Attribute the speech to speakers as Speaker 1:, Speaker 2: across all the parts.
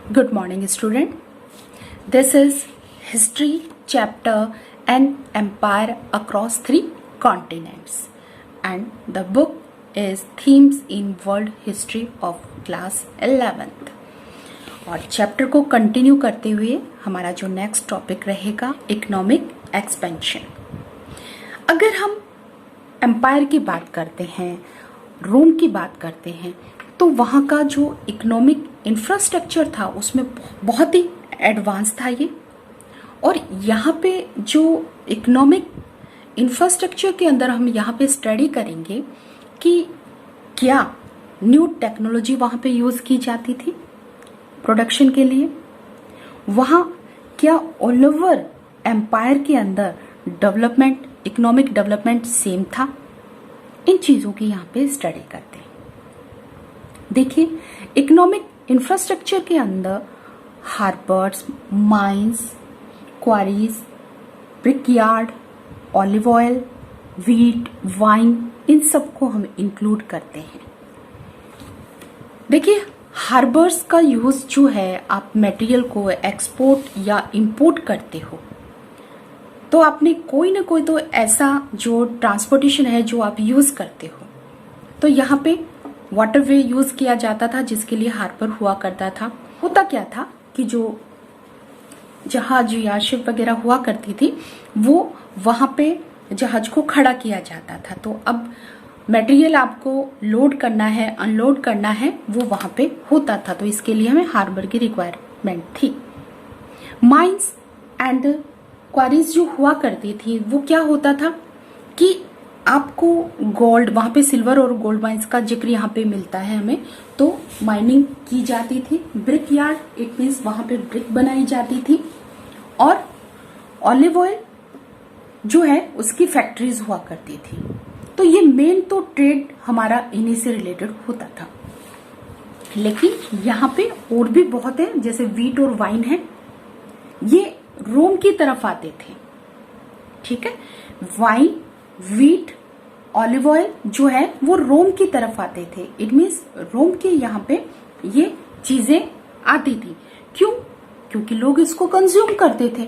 Speaker 1: Good morning, student. This is History chapter An Empire Across Three Continents, and the book is Themes in World History of Class 11th. और chapter को continue करते हुए हमारा जो next topic रहेगा economic expansion. अगर हम empire की बात करते हैं, रोम की बात करते हैं, तो वहाँ का जो इकोनॉमिक इंफ्रास्ट्रक्चर था उसमें बहुत ही एडवांस था ये। और यहाँ पे जो इकोनॉमिक इंफ्रास्ट्रक्चर के अंदर हम यहाँ पे स्टडी करेंगे कि क्या न्यू टेक्नोलॉजी वहाँ पे यूज़ की जाती थी प्रोडक्शन के लिए, वहाँ क्या ऑल ओवर एम्पायर के अंदर डेवलपमेंट, इकोनॉमिक डेवलपमेंट सेम था। इन चीज़ों की यहाँ पे स्टडी करते हैं। देखिए, इकोनॉमिक इंफ्रास्ट्रक्चर के अंदर harbours, mines, quarries, brickyard, olive oil, wheat, wine, इन सबको हम इंक्लूड करते हैं। देखिए, हार्बर्स का यूज जो है, आप मटेरियल को एक्सपोर्ट या इंपोर्ट करते हो तो आपने कोई ना कोई तो ऐसा जो ट्रांसपोर्टेशन है जो आप यूज करते हो। तो यहाँ पे वाटरवे यूज किया जाता था जिसके लिए हार्बर हुआ करता था। होता क्या था कि जो जहाज या शिप वगैरह हुआ करती थी वो वहां पे जहाज को खड़ा किया जाता था। तो अब मटेरियल आपको लोड करना है, अनलोड करना है, वो वहां पे होता था। तो इसके लिए हमें हार्बर की रिक्वायरमेंट थी। माइंस एंड क्वारीज जो हुआ करती थी वो क्या होता था कि आपको गोल्ड, वहां पे सिल्वर और गोल्ड माइंस का जिक्र यहाँ पे मिलता है हमें, तो माइनिंग की जाती थी। ब्रिक यार्ड, इट मीन्स वहां पे ब्रिक बनाई जाती थी। और ऑलिव ऑयल जो है उसकी फैक्ट्रीज हुआ करती थी। तो ये मेन तो ट्रेड हमारा इन्हीं से रिलेटेड होता था। लेकिन यहाँ पे और भी बहुत है, जैसे व्हीट और वाइन है, ये रोम की तरफ आते थे। ठीक है, वाइन, व्हीट, ऑलिव ऑयल जो है वो रोम की तरफ आते थे। इट मीन्स रोम के यहाँ पे ये चीजें आती थी। क्यों? क्योंकि लोग इसको कंज्यूम करते थे।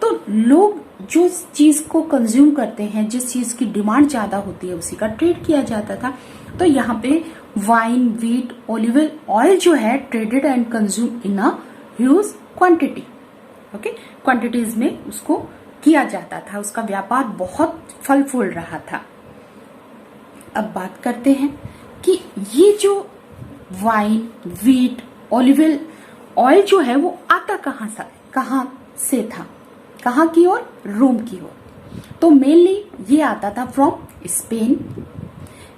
Speaker 1: तो लोग जो चीज को कंज्यूम करते हैं, जिस चीज की डिमांड ज्यादा होती है, उसी का ट्रेड किया जाता था। तो यहाँ पे वाइन, व्हीट, ऑलिव ऑयल जो है traded and consume in a huge quantity. Okay, quantities में उसको किया जाता था। उसका व्यापार बहुत फल फूल रहा था। अब बात करते हैं कि ये जो वाइन, व्हीट, ऑलिव ऑयल जो है वो आता कहाँ से था? कहाँ की ओर? रोम की ओर। तो मेनली ये आता था from Spain,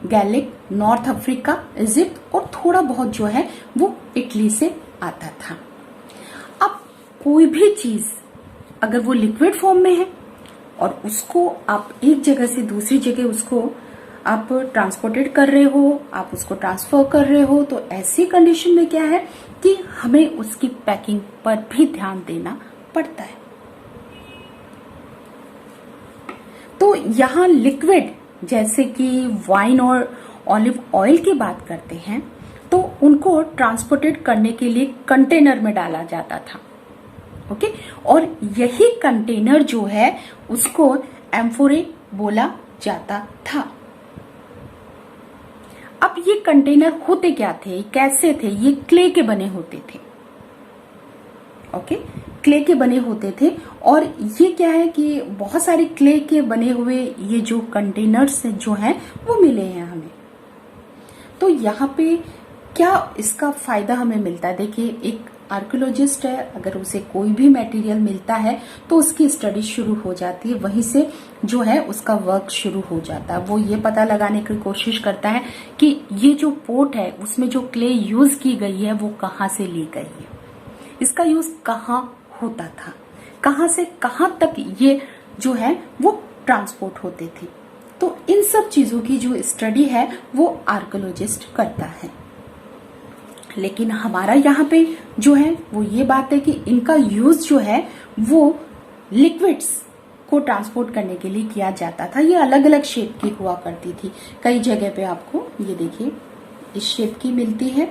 Speaker 1: Gallic, North Africa, Egypt और थोड़ा बहुत जो है वो इटली से आता था। अब कोई भी चीज अगर वो लिक्विड फॉर्म में है और उसको आप एक जगह से दूसरी जगह उसको आप ट्रांसपोर्टेड कर रहे हो, आप उसको ट्रांसफर कर रहे हो, तो ऐसी कंडीशन में क्या है कि हमें उसकी पैकिंग पर भी ध्यान देना पड़ता है। तो यहाँ लिक्विड जैसे कि वाइन और ऑलिव ऑयल की बात करते हैं तो उनको ट्रांसपोर्टेड करने के लिए कंटेनर में डाला जाता था। ओके, और यही कंटेनर जो है उसको एम्फोरे बोला जाता था। अब ये कंटेनर होते क्या थे, कैसे थे? ये क्ले के बने होते थे। ओके, क्ले के बने होते थे। और ये क्या है कि बहुत सारे क्ले के बने हुए ये जो कंटेनर्स जो हैं वो मिले हैं हमें। तो यहाँ पे क्या इसका फायदा हमें मिलता है? देखिए, एक आर्कियोलॉजिस्ट है, अगर उसे कोई भी मटेरियल मिलता है तो उसकी स्टडी शुरू हो जाती है, वहीं से जो है उसका वर्क शुरू हो जाता है। वो ये पता लगाने की कोशिश करता है कि ये जो पोर्ट है उसमें जो क्ले यूज की गई है वो कहाँ से ली गई है, इसका यूज कहाँ होता था, कहाँ से कहाँ तक ये जो है वो ट्रांसपोर्ट होते थे। तो इन सब चीजों की जो स्टडी है वो आर्कियोलॉजिस्ट करता है। लेकिन हमारा यहाँ पे जो है वो ये बात है कि इनका यूज जो है वो लिक्विड्स को ट्रांसपोर्ट करने के लिए किया जाता था। ये अलग अलग शेप की हुआ करती थी। कई जगह पे आपको ये देखिए इस शेप की मिलती है,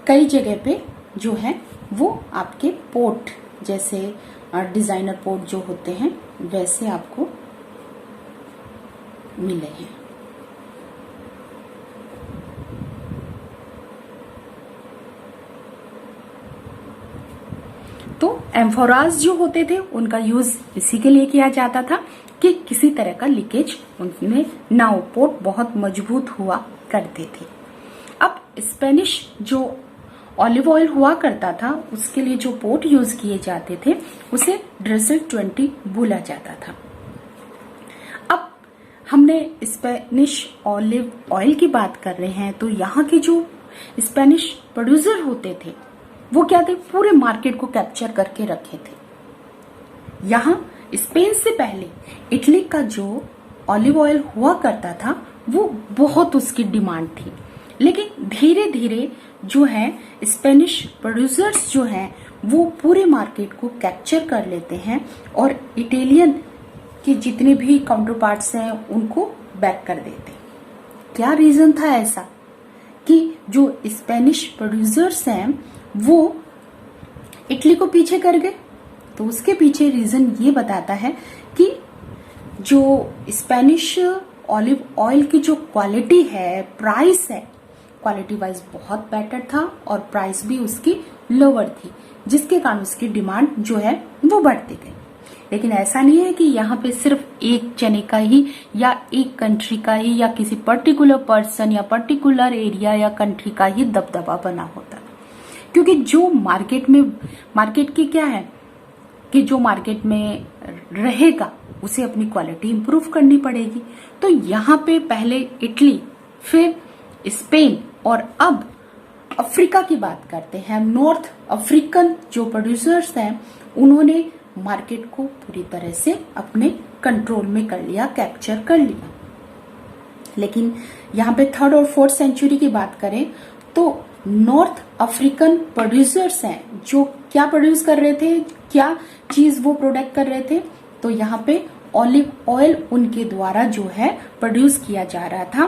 Speaker 1: कई जगह पे जो है वो आपके पोर्ट जैसे डिजाइनर पोर्ट जो होते हैं वैसे आपको मिले हैं। तो एम्फोराज जो होते थे उनका यूज इसी के लिए किया जाता था कि किसी तरह का लीकेज उनमें ना हो, पोर्ट बहुत मजबूत हुआ करते थे। अब स्पेनिश जो ऑलिव ऑयल हुआ करता था उसके लिए जो पोर्ट यूज किए जाते थे उसे ड्रेसल 20 बोला जाता था। अब हमने स्पेनिश ऑलिव ऑयल की बात कर रहे हैं, तो यहाँ के जो स्पेनिश प्रोड्यूसर होते थे वो क्या थे, पूरे मार्केट को कैप्चर करके रखे थे। यहाँ स्पेन से पहले इटली का जो ऑलिव ऑयल हुआ करता था वो बहुत उसकी डिमांड थी, लेकिन धीरे धीरे जो है स्पेनिश प्रोड्यूसर्स जो हैं वो पूरे मार्केट को कैप्चर कर लेते हैं और इटालियन के जितने भी काउंटर पार्ट्स हैं उनको बैक कर देते हैं। क्या रीजन था ऐसा कि जो स्पेनिश प्रोड्यूसर्स हैं वो इटली को पीछे कर गए? तो उसके पीछे रीजन ये बताता है कि जो स्पेनिश ऑलिव ऑयल की जो क्वालिटी है, प्राइस है, क्वालिटी वाइज बहुत बेटर था और प्राइस भी उसकी लोअर थी, जिसके कारण उसकी डिमांड जो है वो बढ़ती गई। लेकिन ऐसा नहीं है कि यहाँ पे सिर्फ एक जने का ही या एक कंट्री का ही या किसी पर्टिकुलर पर्सन या पर्टिकुलर एरिया या कंट्री का ही दबदबा बना होता, क्योंकि जो मार्केट की क्या है कि जो मार्केट में रहेगा उसे अपनी क्वालिटी इंप्रूव करनी पड़ेगी। तो यहाँ पे पहले इटली, फिर स्पेन और अब अफ्रीका की बात करते हैं। नॉर्थ अफ्रीकन जो प्रोड्यूसर्स हैं उन्होंने मार्केट को पूरी तरह से अपने कंट्रोल में कर लिया, कैप्चर कर लिया। लेकिन यहाँ पे 3rd और 4th सेंचुरी की बात करें तो नॉर्थ अफ्रीकन प्रोड्यूसर्स हैं जो क्या प्रोड्यूस कर रहे थे, क्या चीज वो प्रोडक्ट कर रहे थे, तो यहाँ पे ऑलिव ऑयल उनके द्वारा जो है प्रोड्यूस किया जा रहा था।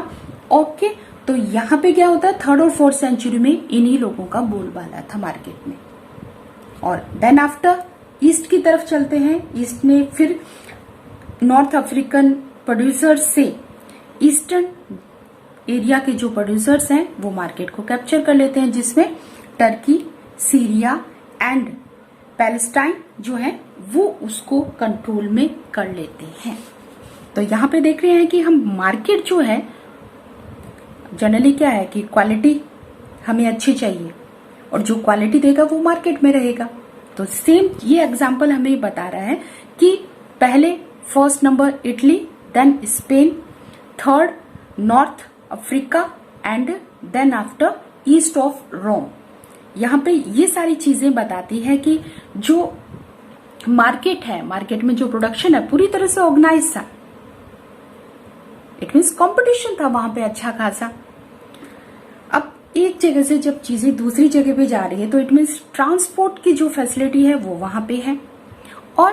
Speaker 1: ओके, तो यहाँ पे क्या होता है, 3rd और 4th सेंचुरी में इन्हीं लोगों का बोलबाला था मार्केट में। और देन आफ्टर ईस्ट की तरफ चलते हैं। ईस्ट ने फिर नॉर्थ अफ्रीकन प्रोड्यूसर्स से ईस्टर्न एरिया के जो प्रोड्यूसर्स हैं वो मार्केट को कैप्चर कर लेते हैं, जिसमें टर्की, सीरिया एंड पैलेस्टाइन जो है वो उसको कंट्रोल में कर लेते हैं। तो यहाँ पे देख रहे हैं कि हम मार्केट जो है जनरली क्या है कि क्वालिटी हमें अच्छी चाहिए और जो क्वालिटी देगा वो मार्केट में रहेगा। तो सेम ये एग्जांपल हमें बता रहा है कि पहले first number Italy, then Spain, 3rd North Africa and then after east of Rome. यहाँ पे ये सारी चीजें बताती है कि जो मार्केट है, मार्केट में जो प्रोडक्शन है पूरी तरह से ऑर्गेनाइज था। इट मीन्स कॉम्पिटिशन था वहां पे अच्छा खासा। अब एक जगह से जब चीजें दूसरी जगह पे जा रही है तो इट मीन्स ट्रांसपोर्ट की जो फैसिलिटी है वो वहां पे है और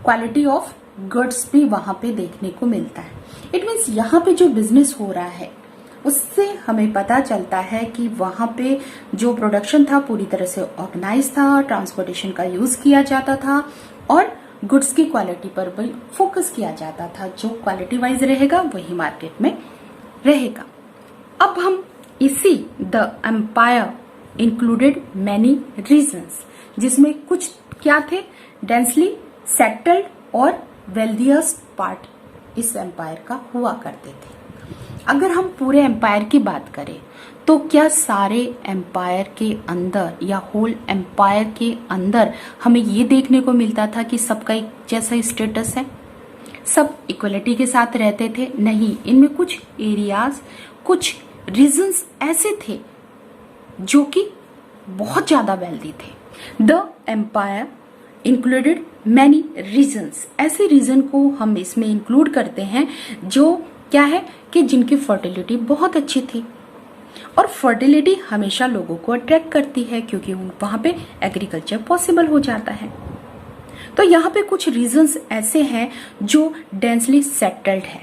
Speaker 1: क्वालिटी ऑफ गुड्स भी वहां पे देखने को मिलता है। इट मीन्स यहाँ पे जो बिजनेस हो रहा है उससे हमें पता चलता है कि वहां पे जो प्रोडक्शन था पूरी तरह से ऑर्गेनाइज था, ट्रांसपोर्टेशन का यूज किया जाता था और गुड्स की क्वालिटी पर भी फोकस किया जाता था। जो क्वालिटी वाइज रहेगा वही मार्केट में रहेगा। अब हम इसी the empire included many regions, जिसमें कुछ क्या थे, डेंसली सेटल्ड और वेल्दियस्ट पार्ट इस एम्पायर का हुआ करते थे। अगर हम पूरे एम्पायर की बात करें तो क्या सारे एम्पायर के अंदर या होल एम्पायर के अंदर हमें ये देखने को मिलता था कि सबका एक जैसा स्टेटस है, सब इक्वलिटी के साथ रहते थे? नहीं, इनमें कुछ एरियाज, कुछ रीजन्स ऐसे थे जो कि बहुत ज्यादा वेल्दी थे। The empire included many regions, ऐसे रीजन को हम इसमें इंक्लूड करते हैं जो क्या है कि जिनकी फर्टिलिटी बहुत अच्छी थी और फर्टिलिटी हमेशा लोगों को अट्रैक्ट करती है क्योंकि वहां पे एग्रीकल्चर पॉसिबल हो जाता है। तो यहाँ पे कुछ रीजन्स ऐसे हैं जो डेंसली सेटल्ड है,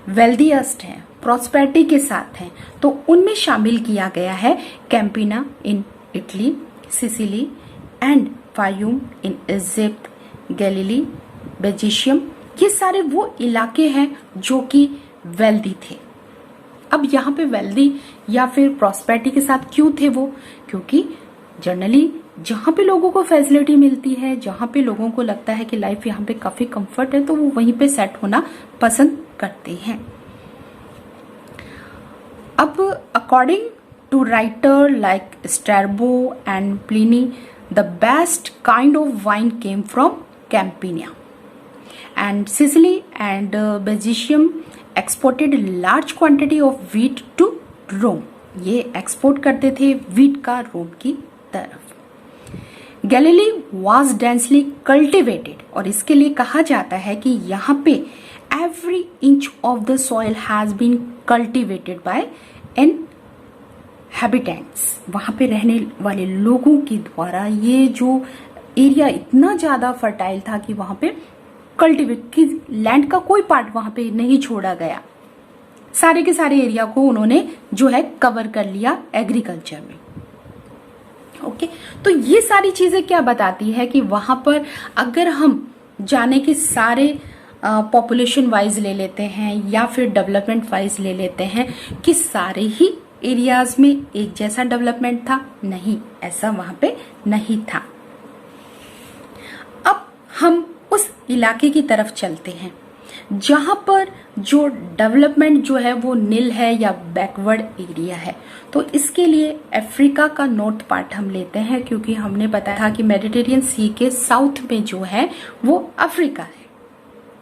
Speaker 1: वेल्दीएस्ट है, प्रॉस्पेरिटी के साथ हैं, तो उनमें शामिल किया गया है Campania in Italy, Sicily and Fayum in Egypt, Galilee, Byzacium. ये सारे वो इलाके हैं जो कि वेल्दी थे। अब यहाँ पे वेल्दी या फिर प्रॉस्पेरिटी के साथ क्यों थे वो? क्योंकि जनरली जहाँ पे लोगों को फैसिलिटी मिलती है, जहाँ पे लोगों को लगता है कि लाइफ यहाँ पे काफी कंफर्ट है, तो वो वहीं पे सेट होना पसंद करते हैं। अब according to writer like Strabo and Pliny, the best kind of wine came from Campania and Sicily and Byzacium exported large quantity of wheat to Rome. ये एक्सपोर्ट करते थे व्हीट का रोम की तरफ। गैलिली वॉज डेंसली कल्टिवेटेड, और इसके लिए कहा जाता है कि यहाँ पे every inch of the soil has been cultivated by inhabitants. वहां पे रहने वाले लोगों के द्वारा ये जो एरिया इतना ज्यादा फर्टाइल था कि वहां पे कल्टिवेट की लैंड का कोई पार्ट वहां पे नहीं छोड़ा गया। सारे के सारे एरिया को उन्होंने जो है कवर कर लिया एग्रीकल्चर में। ओके, तो ये सारी चीजें क्या बताती है कि वहां पर अगर हम जाने के सारे पॉपुलेशन वाइज ले लेते हैं या फिर डेवलपमेंट वाइज ले लेते हैं कि सारे ही एरियाज में एक जैसा डेवलपमेंट था, नहीं, ऐसा वहां पे नहीं था। अब हम उस इलाके की तरफ चलते हैं जहां पर जो डेवलपमेंट जो है वो नील है या बैकवर्ड एरिया है। तो इसके लिए अफ्रीका का नॉर्थ पार्ट हम लेते हैं, क्योंकि हमने बताया था कि मेडिटेरियन सी के साउथ में जो है वो अफ्रीका है।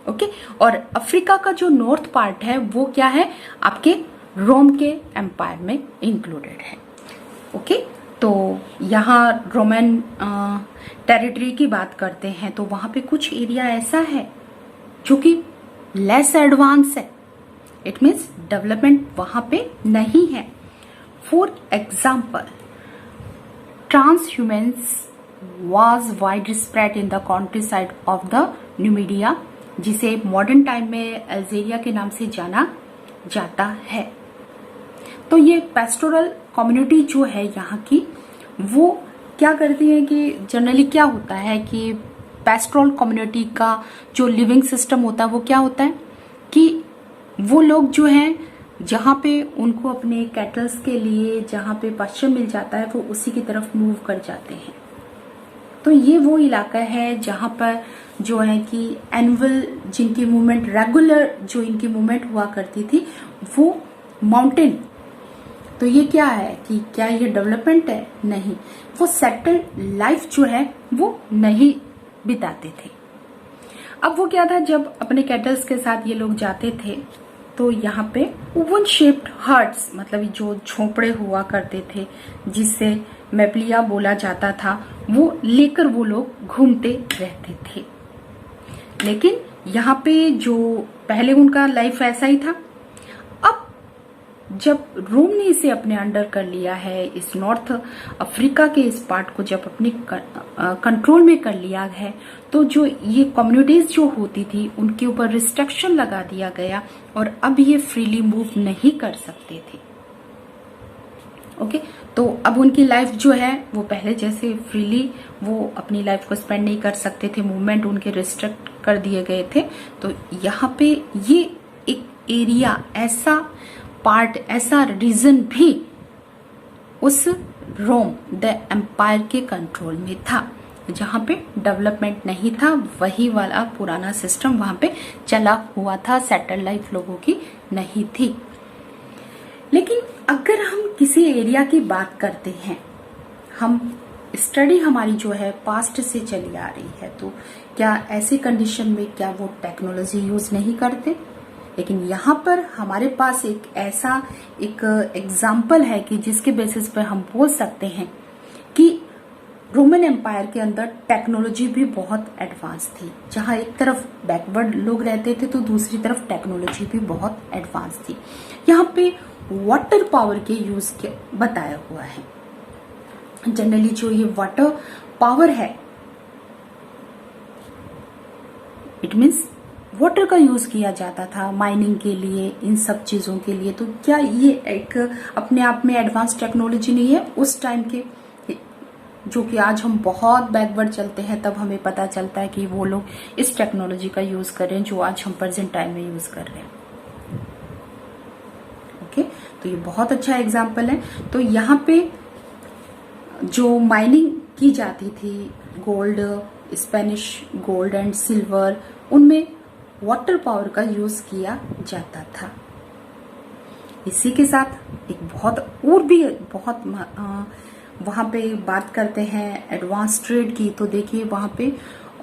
Speaker 1: ओके, और अफ्रीका का जो नॉर्थ पार्ट है वो क्या है, आपके रोम के एम्पायर में इंक्लूडेड है। ओके, तो यहाँ रोमन टेरिटरी की बात करते हैं तो वहां पे कुछ एरिया ऐसा है जो कि लेस एडवांस है। इट मीन्स डेवलपमेंट वहां पे नहीं है। For example, transhumance was widespread in the countryside of the Numidia, जिसे मॉडर्न टाइम में अल्जीरिया के नाम से जाना जाता है। तो ये पेस्टोरल कम्युनिटी जो है यहाँ की, वो क्या करती है कि जनरली क्या होता है कि पेस्टोरल कम्युनिटी का जो लिविंग सिस्टम होता है वो क्या होता है कि वो लोग जो हैं जहाँ पे उनको अपने कैटल्स के लिए जहाँ पे पास्चर मिल जाता है वो उसी की तरफ मूव कर जाते हैं। तो ये वो इलाका है जहाँ पर जो है कि एनुअल जिनकी मूवमेंट, रेगुलर जो इनकी मूवमेंट हुआ करती थी, वो माउंटेन। तो ये क्या है कि क्या ये डेवलपमेंट है? नहीं, वो सेटल्ड लाइफ जो है वो नहीं बिताते थे। अब वो क्या था, जब अपने कैटल्स के साथ ये लोग जाते थे तो यहाँ पे ओवन शेप्ड हट्स, मतलब जो झोपड़े हुआ करते थे जिससे मैप्लिया बोला जाता था, वो लेकर वो लोग घूमते रहते थे। लेकिन यहाँ पे जो पहले उनका लाइफ ऐसा ही था। अब जब रोम ने इसे अपने अंडर कर लिया है, इस नॉर्थ अफ्रीका के इस पार्ट को जब अपने कंट्रोल में कर लिया है, तो जो ये कम्युनिटीज जो होती थी उनके ऊपर रिस्ट्रिक्शन लगा दिया गया और अब ये फ्रीली मूव नहीं कर सकते थे। ओके, तो अब उनकी लाइफ जो है वो पहले जैसे फ्रीली वो अपनी लाइफ को स्पेंड नहीं कर सकते थे, मूवमेंट उनके रिस्ट्रिक्ट कर दिए गए थे। तो यहाँ पे ये एक एरिया, ऐसा पार्ट, ऐसा रीजन भी उस रोम द एम्पायर के कंट्रोल में था, जहां पे डेवलपमेंट नहीं था। वही वाला पुराना सिस्टम वहां पे चला हुआ था, सेटल लाइफ लोगों की नहीं थी। लेकिन अगर हम किसी एरिया की बात करते हैं, हम स्टडी हमारी जो है पास्ट से चली आ रही है, तो क्या ऐसे कंडीशन में क्या वो टेक्नोलॉजी यूज नहीं करते? लेकिन यहाँ पर हमारे पास एक ऐसा एक एग्जाम्पल है कि जिसके बेसिस पर हम बोल सकते हैं कि रोमन एम्पायर के अंदर टेक्नोलॉजी भी बहुत एडवांस थी। जहाँ एक तरफ बैकवर्ड लोग रहते थे तो दूसरी तरफ टेक्नोलॉजी भी बहुत एडवांस थी। यहाँ पे वाटर पावर के यूज के बताया हुआ है। जनरली जो ये वाटर पावर है, इट मीन्स वाटर का यूज किया जाता था माइनिंग के लिए, इन सब चीजों के लिए। तो क्या ये एक अपने आप में एडवांस टेक्नोलॉजी नहीं है उस टाइम के, जो कि आज हम बहुत बैकवर्ड चलते हैं तब हमें पता चलता है कि वो लोग इस टेक्नोलॉजी का यूज कर रहे हैं जो आज हम प्रेजेंट टाइम में यूज कर रहे हैं। ओके, तो ये बहुत अच्छा एग्जाम्पल है। तो यहाँ पे जो माइनिंग की जाती थी gold, Spanish gold and silver, उनमें वाटर पावर का यूज किया जाता था। इसी के साथ एक बहुत और भी बहुत वहां पे बात करते हैं एडवांस ट्रेड की। तो देखिए वहां पे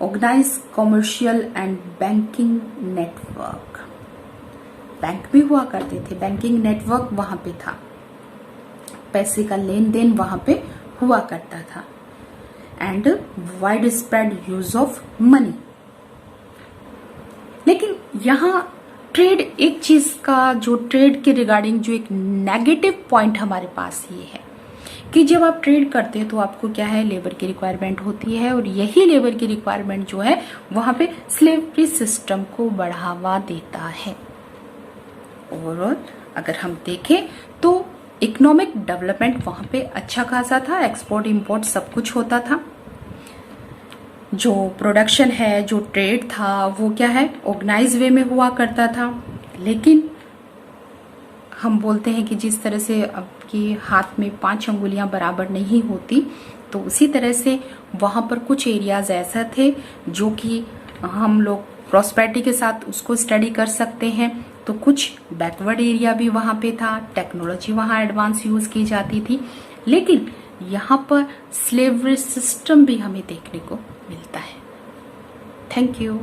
Speaker 1: organise commercial and banking network, bank भी हुआ करते थे, बैंकिंग नेटवर्क वहां पे था, पैसे का लेन देन वहां पे हुआ करता था। And wide spread use of money. लेकिन यहाँ ट्रेड, एक चीज का जो ट्रेड के रिगार्डिंग जो एक नेगेटिव पॉइंट हमारे पास ये है कि जब आप ट्रेड करते हैं तो आपको क्या है, लेबर की रिक्वायरमेंट होती है, और यही लेबर की रिक्वायरमेंट जो है वहां पे स्लेवरी सिस्टम को बढ़ावा देता है। ओवरऑल अगर हम देखें तो इकोनॉमिक डेवलपमेंट वहां पे अच्छा खासा था, एक्सपोर्ट इंपोर्ट सब कुछ होता था। जो प्रोडक्शन है, जो ट्रेड था, वो क्या है, ऑर्गेनाइज वे में हुआ करता था। लेकिन हम बोलते हैं कि जिस तरह से आपकी हाथ में 5 अंगुलियां बराबर नहीं होती, तो उसी तरह से वहां पर कुछ एरियाज ऐसा थे जो कि हम लोग प्रॉस्पेरिटी के साथ उसको स्टडी कर सकते हैं। तो कुछ बैकवर्ड एरिया भी वहां पे था, टेक्नोलॉजी वहां एडवांस यूज की जाती थी, लेकिन यहाँ पर स्लेवरी सिस्टम भी हमें देखने को मिलता है। Thank you.